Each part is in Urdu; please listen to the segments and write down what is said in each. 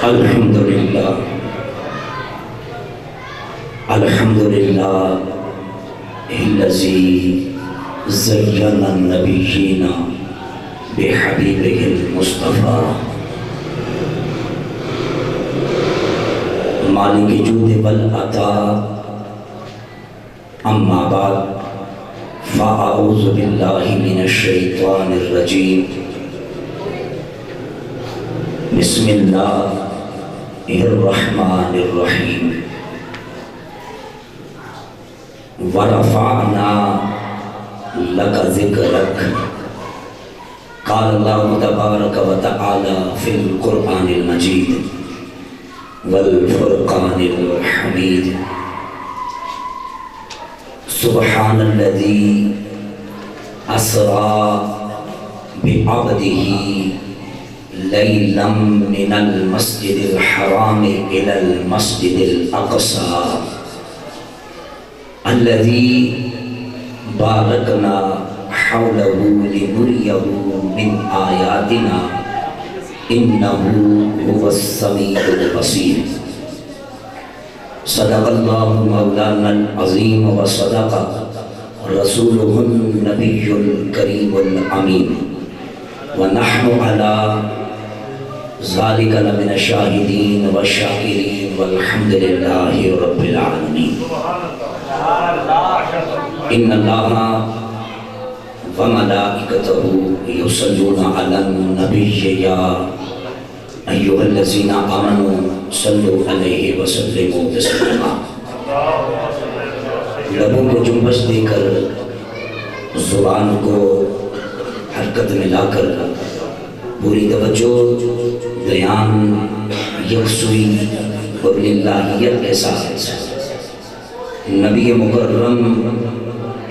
الحمدللہ الحمدللہ الذی زین النبیین بحبیبہ المصطفیٰ مالک جود والعطاء اما بعد فاعوذ باللہ من الشیطان الرجیم بسم اللہ الرحمن الرحیم ورفعنا لك ذکرک قال اللہ تبارک و تعالی فی القرآن المجید والفرقان الحمید سبحان الذی اسری بعبدہ لیلا من المسجد الحرام الى المسجد الاقصى الذي باركنا حوله لنريه من آياتنا إنه هو السميع البصير صدق الله مولانا العظيم وصدق رسوله النبي الكريم الأمين ونحن على ذلك لمن الشاهدين والشاكرين والحمد لله رب العالمين ان الله وملائكته يصلون على النبي يا ايها الذين امنوا صلوا عليه وسلموا تسليما لبوں کو جنبش دے کر زبان کو حرکت میں لا کر پوری توجہ بیان یکسوئی اور للہیت کے ساتھ نبی مکرم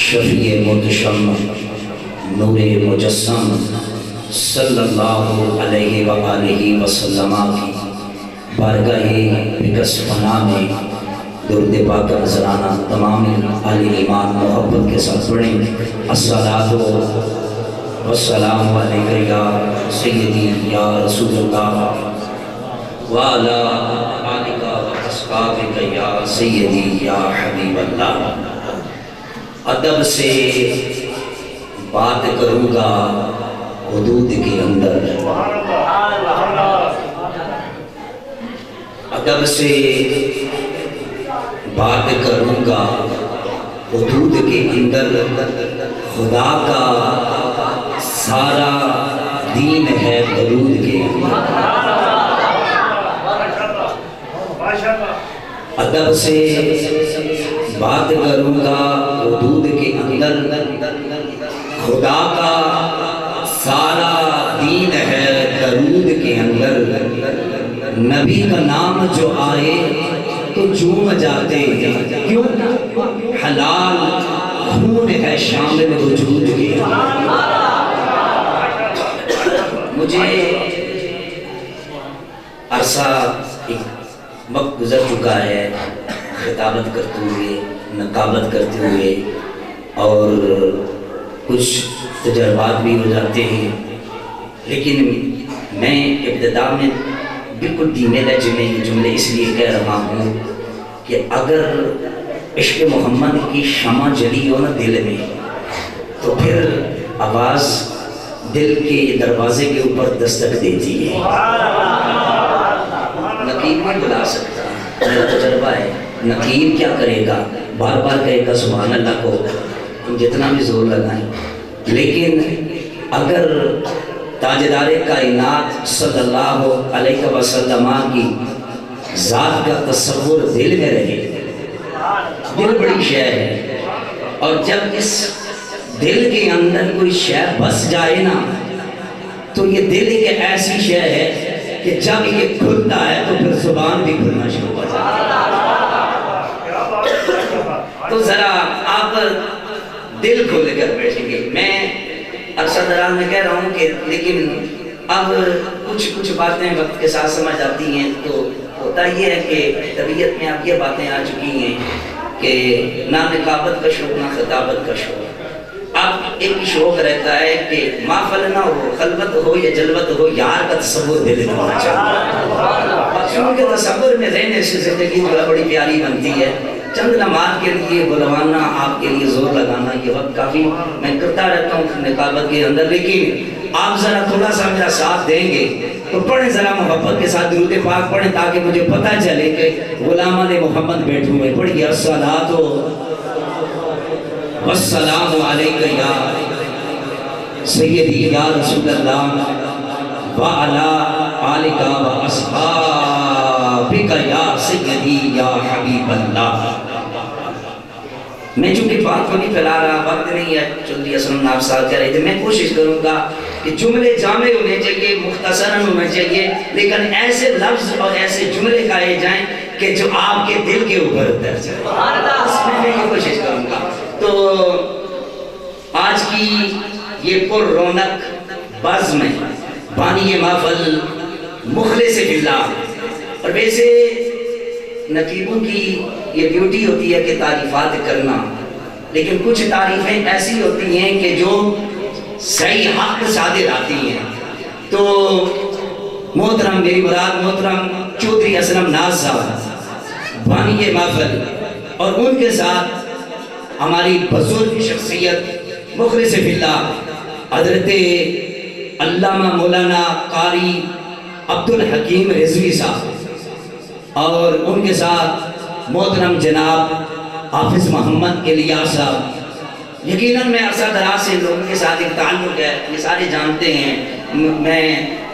شفیع محتشم نور مجسم صلی اللہ علیہ وآلہ وسلم کی بارگاہ بکس پناہ میں درود پاک نذرانہ تمام اہل ایمان محبت کے ساتھ پڑھیں الصلاۃ والسلام علیکہ یا سیدی یا رسول اللہ وعلا آلکہ واصحابکہ یا سیدی یا حبیب اللہ ادب سے بات کروں گا حدود کے اندر ادب سے بات کروں گا حدود کے اندر خدا کا سارا دین ہے درود کے ادب سے بات کروں گا حدود کے اندر خدا کا سارا دین ہے درود کے اندر نبی کا نام جو آئے تو جھوم جاتے ہیں کیوں حلال خون ہے شامل وجود کے مجھے عرصہ ایک وقت گزر چکا ہے خطابت کرتے ہوئے نقابت کرتے ہوئے اور کچھ تجربات بھی ہو جاتے ہیں لیکن میں ابتدا میں بالکل دھیمے لہجے میں یہ جملے اس لیے کہہ رہا ہوں کہ اگر عشق محمد کی شمع جلی ہو نا دل میں تو پھر آواز دل کے دروازے کے اوپر دستک دیتی ہے نقیب نہیں بلا سکتا میرا تجربہ ہے نقیب کیا کرے گا بار بار کہے گا سبحان اللہ کو ہم جتنا بھی زور لگائیں لیکن اگر تاجدار کائنات صلی اللہ علیہ وسلم کی ذات کا تصور دل میں رہے دل بڑی شے ہے اور جب اس دل کے اندر کوئی شے بس جائے نا تو یہ دل ایک ایسی شے ہے کہ جب یہ کھلتا ہے تو پھر زبان بھی کھلنا شروع ہو جاتا ہے تو ذرا آپ دل کھول کر بیٹھیں گے میں اکثر دران میں کہہ رہا ہوں کہ لیکن اب کچھ باتیں وقت کے ساتھ سمجھ آتی ہیں تو ہوتا یہ ہے کہ طبیعت میں اب یہ باتیں آ چکی ہیں کہ نہ نقابت کا شوق نہ خطابت کا شوق اب ایک شوق رہتا ہے کہ محفل نہ ہو، خلوت ہو یا جلوت ہو، یار کا تصور دل میں ہونا چاہیے، کیونکہ تصور میں رہنے سے زندگی جو ہے بڑی پیاری بنتی ہے۔ چند لمحات کے لیے بلوانا، آپ کے لیے زور لگانا، یہ وقت کافی میں کرتا رہتا ہوں نقابت کے اندر، لیکن آپ ذرا تھوڑا سا میرا ساتھ دیں گے تو پڑھیں ذرا محبت کے ساتھ درود پاک پڑھیں، تاکہ مجھے پتہ چلے کہ غلامان محمد بیٹھے ہوئے۔ پڑھیے الصلاۃ والسلام علیک یا سیدی یا رسول اللہ وعلا آلک و اصحابک یا سیدی یا حبیب اللہ۔ میں چونکہ بات کو نہیں پھیلا رہا، وقت نہیں ہے، چودھری اسلم ناف صاحب کہہ رہے تھے، میں کوشش کروں گا کہ جملے جامع ہونے چاہیے، مختصراً ہونے چاہیے، لیکن ایسے لفظ اور ایسے جملے کہے جائیں کہ جو آپ کے دل کے اوپر اتر جائے، اس میں یہ کوشش کروں گا۔ تو آج کی یہ پر رونق بزم میں بانی محفل مخلص باللہ، اور ویسے نقیبوں کی یہ ڈیوٹی ہوتی ہے کہ تعریفات کرنا، لیکن کچھ تعریفیں ایسی ہوتی ہیں کہ جو صحیح حق صادر آتی ہیں۔ تو محترم، میری مراد محترم چودھری اسلم ناز صاحب بانی محفل، اور ان کے ساتھ ہماری بزرگ شخصیت مخلص باللہ حضرت علامہ مولانا قاری عبد الحکیم رضوی صاحب، اور ان کے ساتھ محترم جناب حافظ محمد الیاس صاحب۔ یقیناً میں عرصہ دراز سے لوگوں کے ساتھ ایک تعلق ہے، یہ سارے جانتے ہیں، میں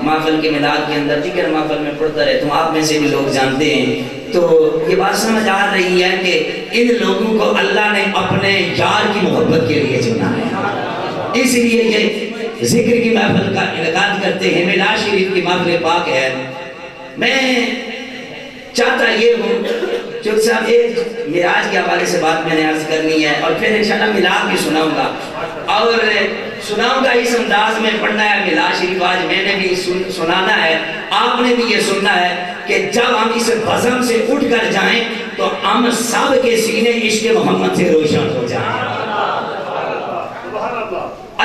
محفل کے میلاد کے اندر دیگر محفل میں پڑھتا رہتا ہوں، آپ میں سے بھی لوگ جانتے ہیں۔ تو یہ بات سمجھ آ رہی ہے کہ ان لوگوں کو اللہ نے اپنے یار کی محبت کے لیے چنا ہے، اس لیے یہ ذکر کی محفل کا انعقاد کرتے ہیں۔ میلاد شریف کی محفل پاک ہے۔ میں چاہتا یہ ہوں، چودھری صاحب ایک معراج کے حوالے سے بات میں نے عرض کرنی ہے، اور پھر انشاءاللہ میلاد بھی سناؤں گا، اور سناؤں گا اس انداز میں پڑھنا ہے میلاد شریف۔ آج میں نے بھی سنانا ہے، آپ نے بھی یہ سننا ہے کہ جب ہم اس بزم سے اٹھ کر جائیں تو ہم سب کے سینے عشق محمد سے روشن ہو جائیں۔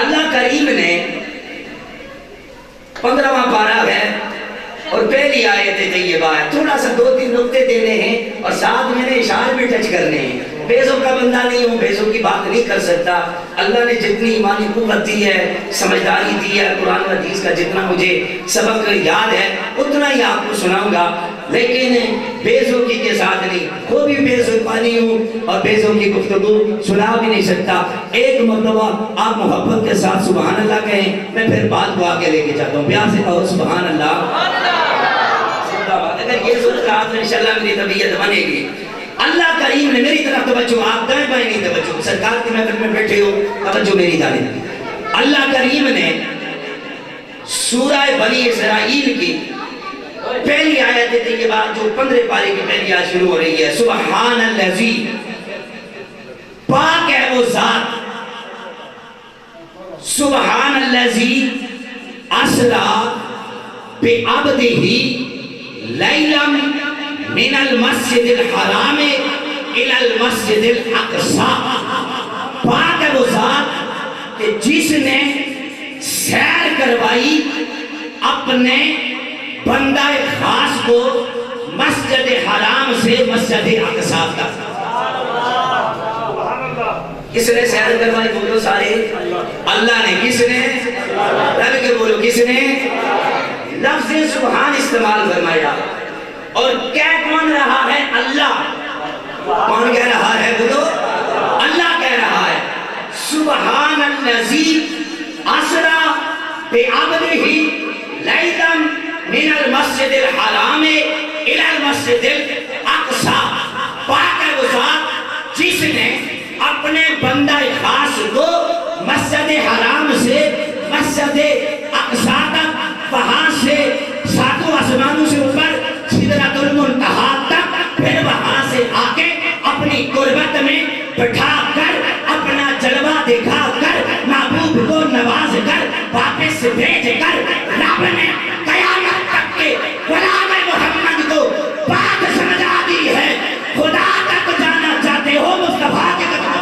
اللہ کریم نے 15واں پارہ ہے اور پہلی آیت طیبہ ہے، تھوڑا سا 2-3 نقطے دینے ہیں اور ساتھ میں نے اشارے بھی ٹچ کرنے ہیں۔ بیزوں کا بندہ نہیں ہوں، بیزوں کی بات نہیں کر سکتا۔ اللہ نے جتنی ایمانی قوت دی ہے، سمجھداری دی ہے، قرآن و حدیث کا جتنا مجھے سبق یاد ہے اتنا ہی آپ کو سناؤں گا، لیکن بیزوں کی کے ساتھ نہیں، خود بھی بیزبانی ہوں اور بیزوں کی گفتگو سنا بھی نہیں سکتا۔ ایک مرتبہ آپ محبت کے ساتھ سبحان اللہ کہیں، میں پھر بات کو آگے لے کے جاتا ہوں، پیار سے کہو سبحان اللہ۔ اگر یہ صورت رہا تو انشاءاللہ میری طبیعت بنے گی۔ اللہ کریم نے میری طرف توجہ، آپ دائیں بائیں نہیں توجہ، سرکار کی محفل میں بیٹھے ہو، توجہ میری جانب۔ اللہ کریم نے سورہ بنی اسرائیل کی پہلی آیت طیبہ جو 15 پارے کی پہلی آیت شروع ہو رہی ہے، سبحان الذی، پاک ہے وہ ذات، سبحان الذی اسری بعبدہ لیلا من المسجد الحرام الى المسجد الاقصی، پاک ہے وہ ذات کہ جس نے سیر کروائی اپنے بندہ خاص کو مسجد حرام سے مسجد اقصی تک۔ کس نے سیر کروائی؟ بولو سارے، اللہ نے۔ کس نے؟ رب کے بولو، کس نے؟ لفظ سبحان استعمال فرمایا، اور کہہ کون رہا ہے؟ اللہ۔ کون کہہ رہا ہے؟ بولو، اللہ کہہ رہا ہے۔ سبحان الذی اسری بعبدہ لیلا من المسجد الحرام الى المسجد الاقصی، پاک ہے وہ ذات جس نے اپنے بندہ خاص کو مسجد حرام سے مسجد اقصی تک، وہاں سے ساتوں آسمانوں سے اوپر سدرۃ المنتہا تک، پھر وہاں سے آ کے اپنی قربت میں بٹھا کر اپنا جلوہ دکھا کر محبوب کو نواز کر واپس بھیج کر رب نے قیامت تک کے غلام محمد کو بات سمجھا دی ہے۔ خدا تک جانا چاہتے ہو مصطفیٰ کے قدموں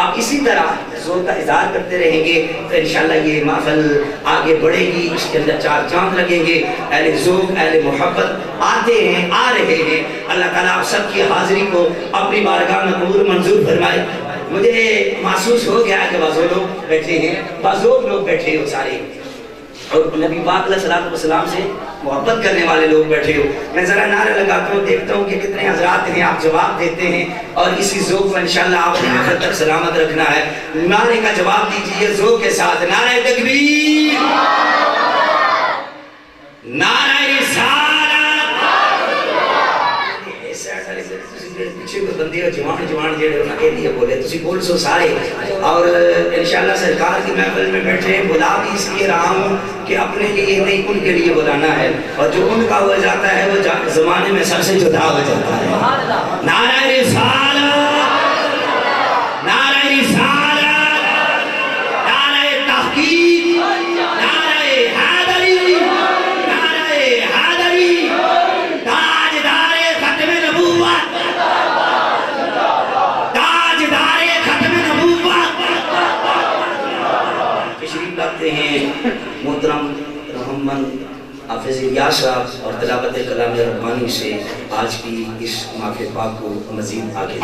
آپ اسی طرح ذوق کا اظہار کرتے رہیں گے تو انشاءاللہ یہ محفل آگے بڑھے گی، اس کے اندر چار چاند لگیں گے۔ اہل ذوق، اہل محبت آتے ہیں، آ رہے ہیں۔ اللہ تعالیٰ آپ سب کی حاضری کو اپنی بارگاہ میں قبول منظور فرمائے۔ مجھے محسوس ہو گیا کہ بعض لوگ بیٹھے ہیں، بعض لوگ بیٹھے ہو سارے، اور نبی پاک علیہ الصلوۃ والسلام سے محبت کرنے والے لوگ بیٹھے ہو۔ میں ذرا نعرے لگاتا ہوں، دیکھتا ہوں کہ کتنے حضرات ہیں، آپ جواب دیتے ہیں، اور اسی ذوق میں انشاءاللہ آپ نے آخر تک سلامت رکھنا ہے۔ نعرے کا جواب دیجیے ذوق کے ساتھ، نعرہ تکبیر، نعرہ رسالت۔ پیچھے کوئی بندے ہو جوان جیڑے ہونا کہہ دیے بولے تسی بول سو سارے، اور انشاءاللہ سرکار کی محفل میں بیٹھے، بلا بھی اس لیے رہا ہوں کہ اپنے لیے نہیں ان کے لیے بلانا ہے، اور جو ان کا ہو جاتا ہے وہ زمانے میں سب سے جدا ہو جاتا ہے۔ نعرہ رسالت، نعرہ رسالت، نعرہ تحقیق، نعرہ حیدری، نعرہ حیدری، تاجدار ختم نبوت، تاجدار ختم نبوت۔ تشریف لاتے ہیں محترم محمد حافظ الیاس صاحب، اور تلاوت کلام ربانی سے آج کی اس محفل پاک کو مزید آگے